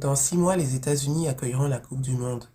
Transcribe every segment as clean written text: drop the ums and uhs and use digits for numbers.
Dans 6 mois, les États-Unis accueilleront la Coupe du Monde,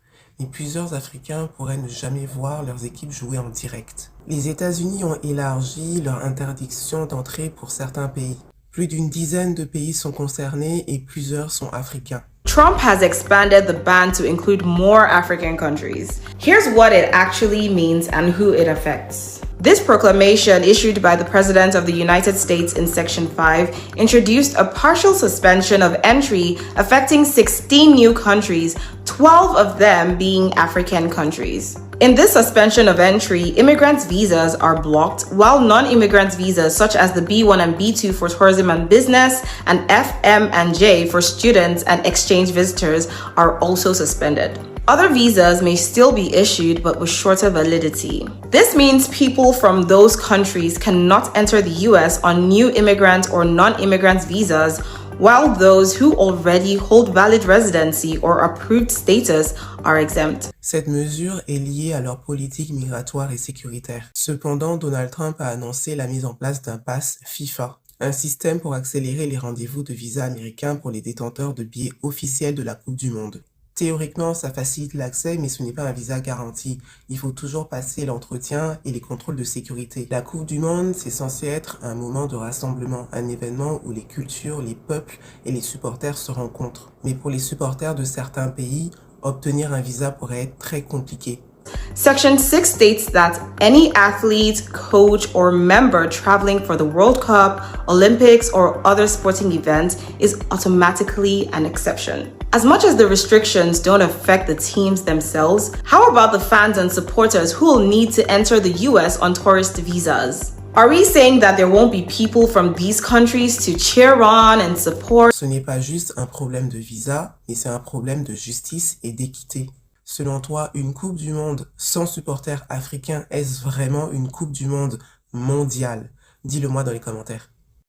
mais plusieurs Africains pourraient ne jamais voir leurs équipes jouer en direct. Les États-Unis ont élargi leur interdiction d'entrée pour certains pays. Plus d'une dizaine de pays sont concernés et plusieurs sont africains. Trump has expanded the ban to include more African countries. Here's what it actually means and who it affects. This proclamation, issued by the President of the United States in Section 5, introduced a partial suspension of entry affecting 16 new countries, 12 of them being African countries. In this suspension of entry, immigrants' visas are blocked, while non-immigrants' visas such as the B1 and B2 for tourism and business, and FM and J for students and exchange visitors are also suspended. Other visas may still be issued, but with shorter validity. This means people from those countries cannot enter the US on new immigrant or non-immigrant visas, while those who already hold valid residency or approved status are exempt. Cette mesure est liée à leur politique migratoire et sécuritaire. Cependant, Donald Trump a annoncé la mise en place d'un pass FIFA, un système pour accélérer les rendez-vous de visa américains pour les détenteurs de billets officiels de la Coupe du Monde. Théoriquement, ça facilite l'accès, mais ce n'est pas un visa garanti. Il faut toujours passer l'entretien et les contrôles de sécurité. La Coupe du Monde, c'est censé être un moment de rassemblement, un événement où les cultures, les peuples et les supporters se rencontrent. Mais pour les supporters de certains pays, obtenir un visa pourrait être très compliqué. Section 6 states that any athlete, coach, or member traveling for the World Cup, Olympics, or other sporting event is automatically an exception. As much as the restrictions don't affect the teams themselves, how about the fans and supporters who will need to enter the US on tourist visas? Are we saying that there won't be people from these countries to cheer on and support? Ce n'est pas juste un problème de visa, mais c'est un problème de justice et d'équité. Selon toi, une Coupe du Monde sans supporters africains, est-ce vraiment une Coupe du Monde mondiale? Dis-le moi dans les commentaires.